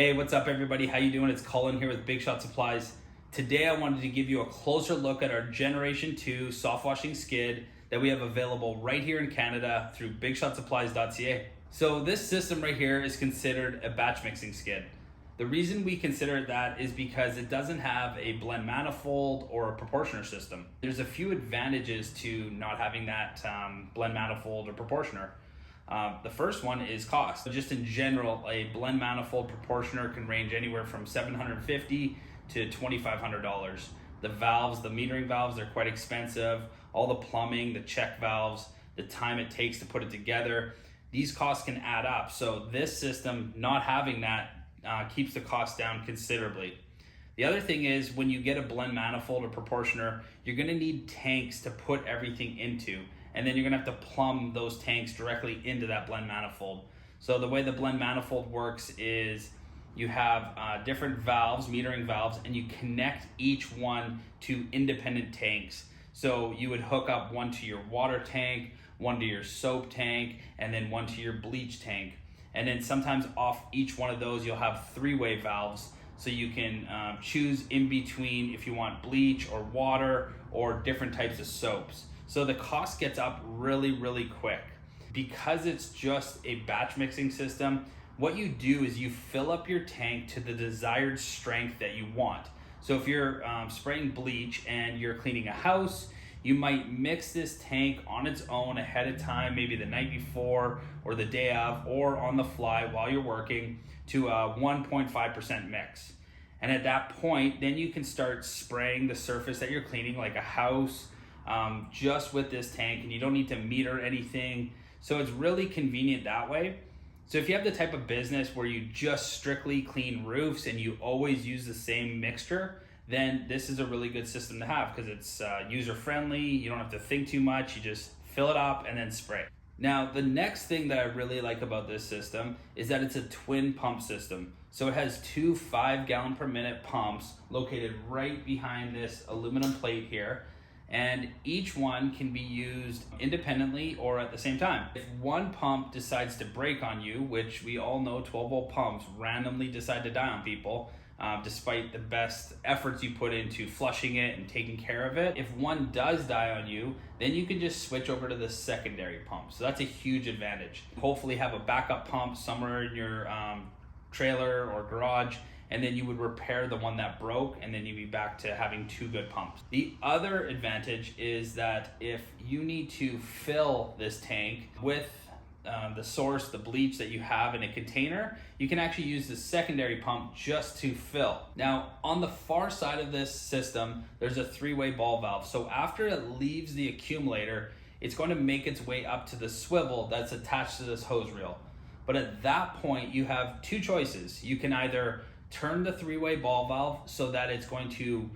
Hey, what's up everybody? How you doing? It's Colin here with Big Shot Supplies. Today I wanted to give you a closer look at our Generation 2 soft washing skid that we have available right here in Canada through bigshotsupplies.ca. So this system right here is considered a batch mixing skid. The reason we consider it that is because it doesn't have a blend manifold or a proportioner system. There's a few advantages to not having that blend manifold or proportioner. The first one is cost. So just in general, a blend manifold proportioner can range anywhere from $750 to $2,500. The valves, the metering valves, they're quite expensive. All the plumbing, the check valves, the time it takes to put it together, these costs can add up. So this system, not having that, keeps the cost down considerably. The other thing is when you get a blend manifold or proportioner, you're gonna need tanks to put everything into. And then you're gonna have to plumb those tanks directly into that blend manifold. So the way the blend manifold works is you have different valves, metering valves, and you connect each one to independent tanks. So you would hook up one to your water tank, one to your soap tank, and then one to your bleach tank. And then sometimes off each one of those, you'll have three-way valves. So you can choose in between if you want bleach or water or different types of soaps. So the cost gets up really, really quick. Because it's just a batch mixing system, what you do is you fill up your tank to the desired strength that you want. So if you're spraying bleach and you're cleaning a house, you might mix this tank on its own ahead of time, maybe the night before or the day of, or on the fly while you're working to a 1.5% mix. And at that point, then you can start spraying the surface that you're cleaning, like a house, just with this tank, and you don't need to meter anything. So it's really convenient that way. So if you have the type of business where you just strictly clean roofs and you always use the same mixture, then this is a really good system to have because it's user friendly. You don't have to think too much. You just fill it up and then spray. Now, the next thing that I really like about this system is that it's a twin pump system. So it has two 5-gallon per minute pumps located right behind this aluminum plate here. And each one can be used independently or at the same time. If one pump decides to break on you, which we all know 12-volt pumps randomly decide to die on people, despite the best efforts you put into flushing it and taking care of it. If one does die on you, then you can just switch over to the secondary pump. So that's a huge advantage. Hopefully have a backup pump somewhere in your trailer or garage, and then you would repair the one that broke, and then you'd be back to having two good pumps. The other advantage is that if you need to fill this tank with the source, the bleach that you have in a container, you can actually use the secondary pump just to fill. Now, on the far side of this system, there's a three-way ball valve. So after it leaves the accumulator, it's going to make its way up to the swivel that's attached to this hose reel. But at that point, you have two choices. You can either turn the three-way ball valve so that it's going to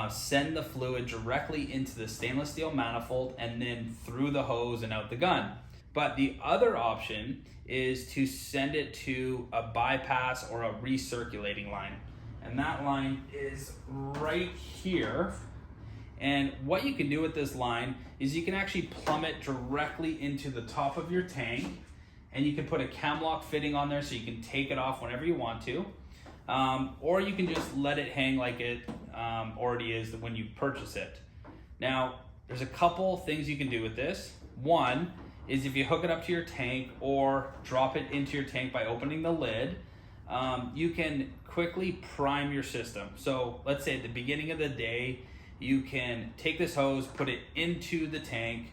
send the fluid directly into the stainless steel manifold and then through the hose and out the gun. But the other option is to send it to a bypass or a recirculating line. And that line is right here. And what you can do with this line is you can actually plumb it directly into the top of your tank, and you can put a cam lock fitting on there so you can take it off whenever you want to. Or you can just let it hang like it already is when you purchase it. Now, there's a couple things you can do with this. One is if you hook it up to your tank or drop it into your tank by opening the lid, you can quickly prime your system. So let's say at the beginning of the day, you can take this hose, put it into the tank.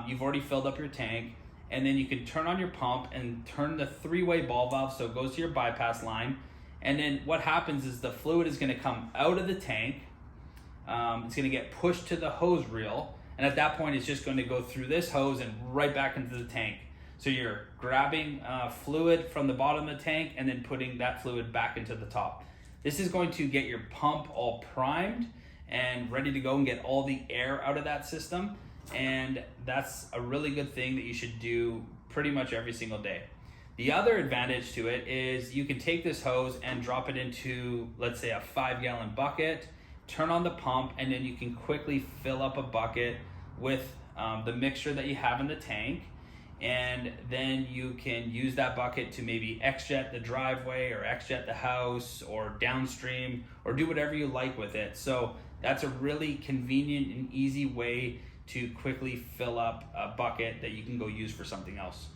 You've already filled up your tank, and then you can turn on your pump and turn the three-way ball valve so it goes to your bypass line. And then what happens is the fluid is going to come out of the tank. It's going to get pushed to the hose reel. And at that point, it's just going to go through this hose and right back into the tank. So you're grabbing fluid from the bottom of the tank and then putting that fluid back into the top. This is going to get your pump all primed and ready to go and get all the air out of that system. And that's a really good thing that you should do pretty much every single day. The other advantage to it is you can take this hose and drop it into, let's say, a 5-gallon bucket, turn on the pump, and then you can quickly fill up a bucket with the mixture that you have in the tank. And then you can use that bucket to maybe X-jet the driveway or X-jet the house or downstream or do whatever you like with it. So that's a really convenient and easy way to quickly fill up a bucket that you can go use for something else.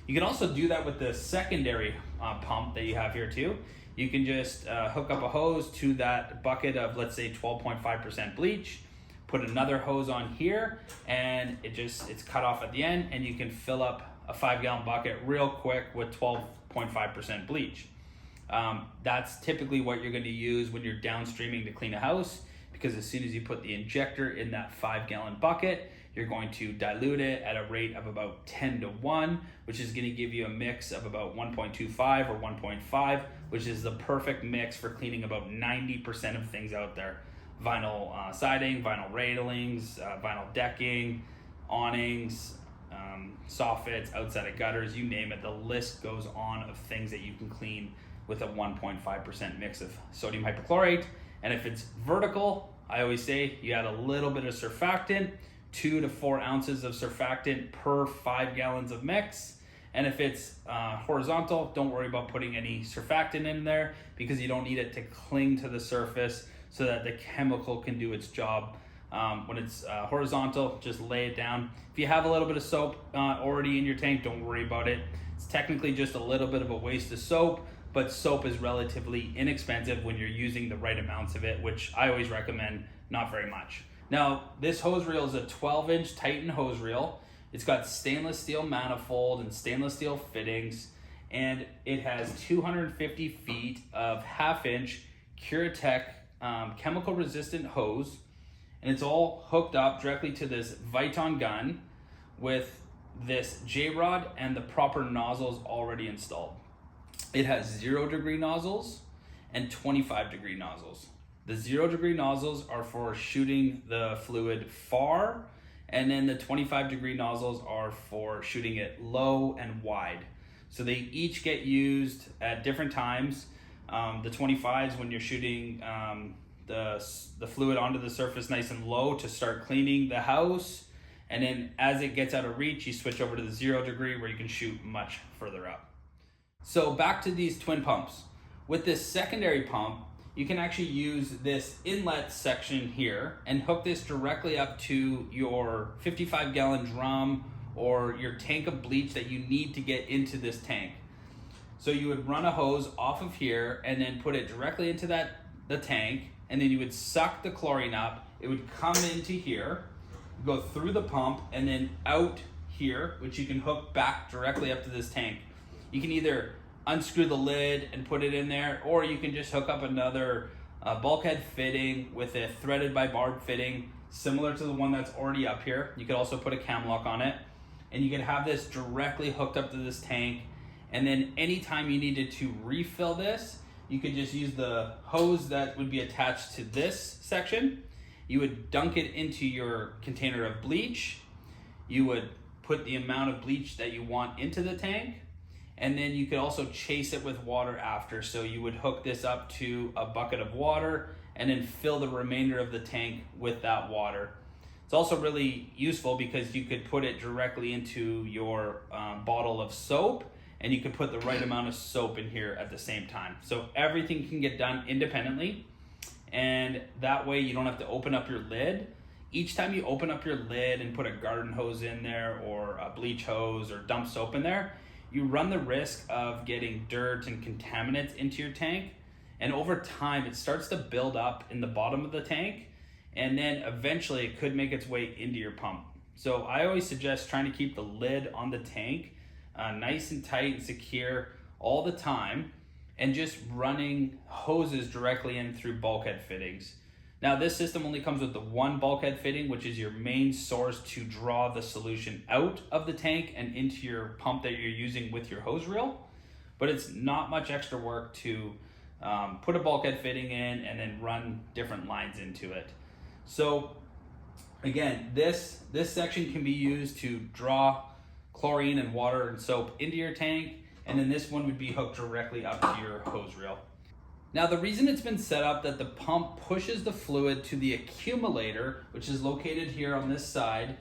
You can also do that with the secondary pump that you have here too. You can just hook up a hose to that bucket of, let's say, 12.5% bleach, put another hose on here, and it's cut off at the end, and you can fill up a 5-gallon bucket real quick with 12.5% bleach. That's typically what you're going to use when you're downstreaming to clean a house, because as soon as you put the injector in that 5-gallon bucket, you're going to dilute it at a rate of about 10-1, which is going to give you a mix of about 1.25 or 1.5, which is the perfect mix for cleaning about 90% of things out there. Vinyl siding, vinyl railings, vinyl decking, awnings, soffits, outside of gutters, you name it. The list goes on of things that you can clean with a 1.5% mix of sodium hypochlorite. And if it's vertical, I always say you add a little bit of surfactant, 2 to 4 ounces of surfactant per 5 gallons of mix. And if it's horizontal, don't worry about putting any surfactant in there because you don't need it to cling to the surface so that the chemical can do its job. When it's horizontal, just lay it down. If you have a little bit of soap already in your tank, don't worry about it. It's technically just a little bit of a waste of soap, but soap is relatively inexpensive when you're using the right amounts of it, which I always recommend not very much. Now, this hose reel is a 12-inch Titan hose reel. It's got stainless steel manifold and stainless steel fittings, and it has 250 feet of half-inch Curatech chemical resistant hose, and it's all hooked up directly to this Viton gun with this J-rod and the proper nozzles already installed. It has 0-degree nozzles and 25-degree nozzles. The 0-degree nozzles are for shooting the fluid far, and then the 25-degree nozzles are for shooting it low and wide. So they each get used at different times. The 25s when you're shooting the fluid onto the surface nice and low to start cleaning the house, and then as it gets out of reach, you switch over to the 0-degree where you can shoot much further up. So back to these twin pumps. With this secondary pump, you can actually use this inlet section here and hook this directly up to your 55-gallon drum or your tank of bleach that you need to get into this tank. So you would run a hose off of here and then put it directly into the tank, and then you would suck the chlorine up. It would come into here, go through the pump, and then out here, which you can hook back directly up to this tank. You can either unscrew the lid and put it in there, or you can just hook up another bulkhead fitting with a threaded by barb fitting similar to the one that's already up here. You could also put a cam lock on it, and you can have this directly hooked up to this tank. And then anytime you needed to refill this, you could just use the hose that would be attached to this section. You would dunk it into your container of bleach. You would put the amount of bleach that you want into the tank, and then you could also chase it with water after. So you would hook this up to a bucket of water and then fill the remainder of the tank with that water. It's also really useful because you could put it directly into your bottle of soap, and you could put the right amount of soap in here at the same time. So everything can get done independently, and that way you don't have to open up your lid. Each time you open up your lid and put a garden hose in there or a bleach hose or dump soap in there, you run the risk of getting dirt and contaminants into your tank, and over time it starts to build up in the bottom of the tank, and then eventually it could make its way into your pump. So I always suggest trying to keep the lid on the tank nice and tight and secure all the time, and just running hoses directly in through bulkhead fittings. Now this system only comes with the one bulkhead fitting, which is your main source to draw the solution out of the tank and into your pump that you're using with your hose reel. But it's not much extra work to put a bulkhead fitting in and then run different lines into it. So again, this section can be used to draw chlorine and water and soap into your tank, and then this one would be hooked directly up to your hose reel. Now the reason it's been set up that the pump pushes the fluid to the accumulator, which is located here on this side,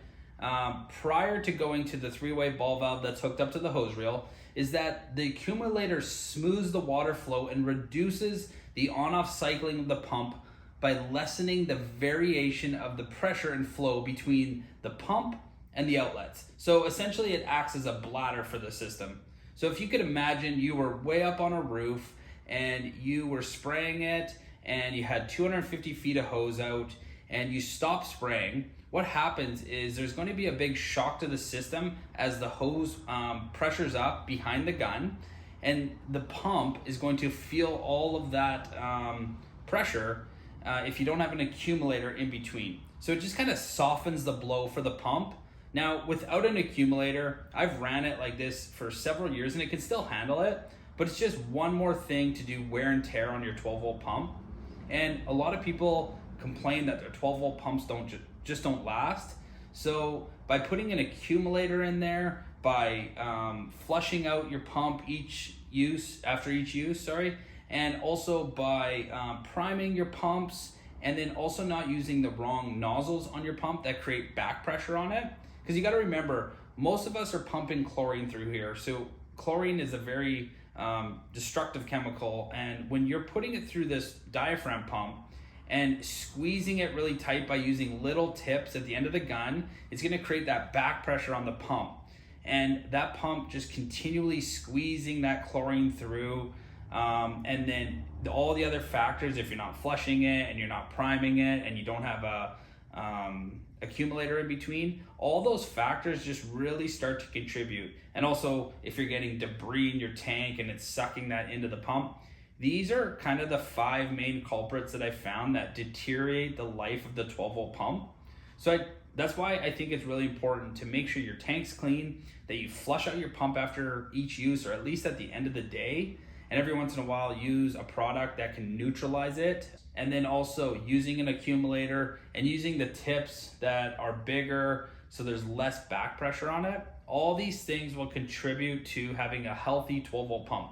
prior to going to the three-way ball valve that's hooked up to the hose reel is that the accumulator smooths the water flow and reduces the on-off cycling of the pump by lessening the variation of the pressure and flow between the pump and the outlets. So essentially it acts as a bladder for the system. So if you could imagine you were way up on a roof and you were spraying it and you had 250 feet of hose out and you stop spraying, what happens is there's going to be a big shock to the system as the hose pressures up behind the gun, and the pump is going to feel all of that pressure if you don't have an accumulator in between. So it just kind of softens the blow for the pump. Now, without an accumulator, I've ran it like this for several years and it can still handle it, but it's just one more thing to do wear and tear on your 12-volt pump. And a lot of people complain that their 12-volt pumps just don't last. So by putting an accumulator in there, by flushing out your pump after each use, and also by priming your pumps, and then also not using the wrong nozzles on your pump that create back pressure on it. Because you got to remember, most of us are pumping chlorine through here. So chlorine is a very destructive chemical, and when you're putting it through this diaphragm pump and squeezing it really tight by using little tips at the end of the gun, it's going to create that back pressure on the pump. And that pump just continually squeezing that chlorine through. And then all the other factors, if you're not flushing it and you're not priming it and you don't have a accumulator in between, all those factors just really start to contribute. And also if you're getting debris in your tank and it's sucking that into the pump, these are kind of the 5 main culprits that I found that deteriorate the life of the 12-volt pump. So that's why I think it's really important to make sure your tank's clean, that you flush out your pump after each use, or at least at the end of the day, and every once in a while use a product that can neutralize it. And then also using an accumulator and using the tips that are bigger so there's less back pressure on it. All these things will contribute to having a healthy 12-volt pump.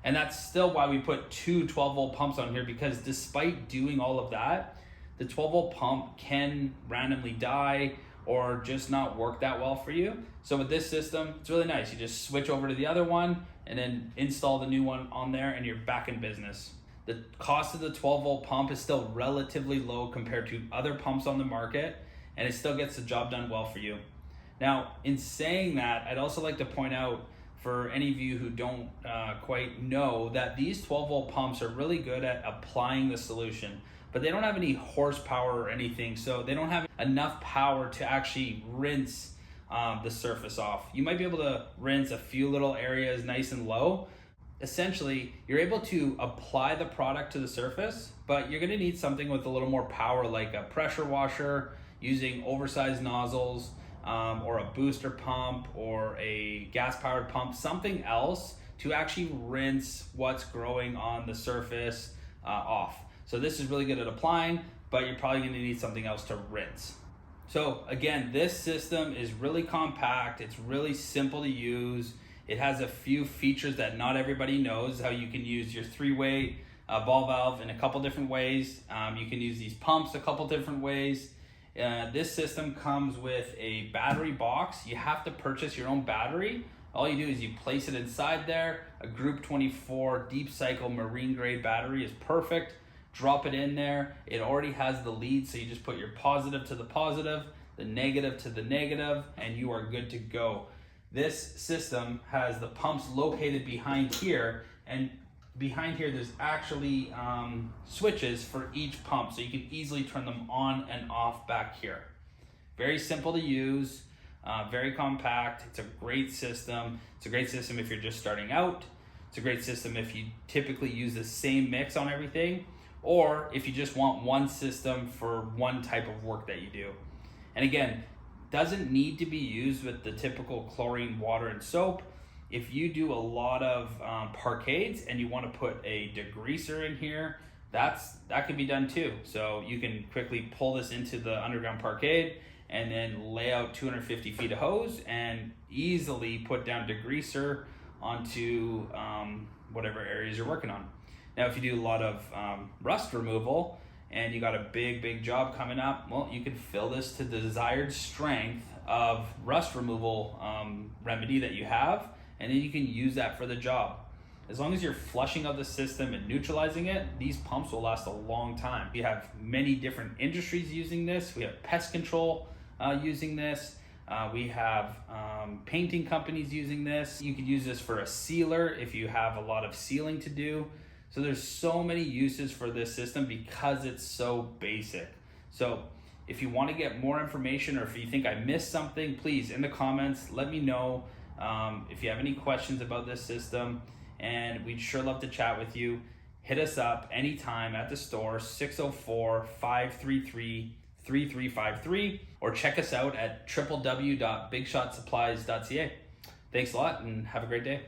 And that's still why we put 2 12-volt pumps on here, because despite doing all of that, the 12-volt pump can randomly die or just not work that well for you. So with this system, it's really nice. You just switch over to the other one and then install the new one on there and you're back in business. The cost of the 12-volt pump is still relatively low compared to other pumps on the market, and it still gets the job done well for you. Now, in saying that, I'd also like to point out, for any of you who don't quite know, that these 12-volt pumps are really good at applying the solution, but they don't have any horsepower or anything, so they don't have enough power to actually rinse the surface off. You might be able to rinse a few little areas nice and low. Essentially, you're able to apply the product to the surface, but you're gonna need something with a little more power, like a pressure washer, using oversized nozzles, or a booster pump or a gas-powered pump, something else to actually rinse what's growing on the surface off. So this is really good at applying, but you're probably gonna need something else to rinse. So again, this system is really compact, it's really simple to use. It has a few features that not everybody knows, how you can use your 3-way ball valve in a couple different ways. You can use these pumps a couple different ways. This system comes with a battery box. You have to purchase your own battery. All you do is you place it inside there. A Group 24 deep cycle marine grade battery is perfect. Drop it in there. It already has the lead, so you just put your positive to the positive, the negative to the negative, and you are good to go. This system has the pumps located behind here, and behind here there's actually switches for each pump, so you can easily turn them on and off back here. Very simple to use, very compact. It's a great system. It's a great system if you're just starting out. It's a great system if you typically use the same mix on everything, or if you just want one system for one type of work that you do. And again, doesn't need to be used with the typical chlorine, water, and soap. If you do a lot of parkades and you want to put a degreaser in here, that can be done too. So you can quickly pull this into the underground parkade and then lay out 250 feet of hose and easily put down degreaser onto whatever areas you're working on. Now, if you do a lot of rust removal and you got a big job coming up, well, you can fill this to the desired strength of rust removal remedy that you have, and then you can use that for the job. As long as you're flushing out the system and neutralizing it, these pumps will last a long time. We have many different industries using this. We have pest control using this. We have painting companies using this. You could use this for a sealer if you have a lot of sealing to do. So there's so many uses for this system because it's so basic. So if you want to get more information, or if you think I missed something, please in the comments let me know if you have any questions about this system, and we'd sure love to chat with you. Hit us up anytime at the store, 604-533-3353, or check us out at www.bigshotsupplies.ca. Thanks a lot and have a great day.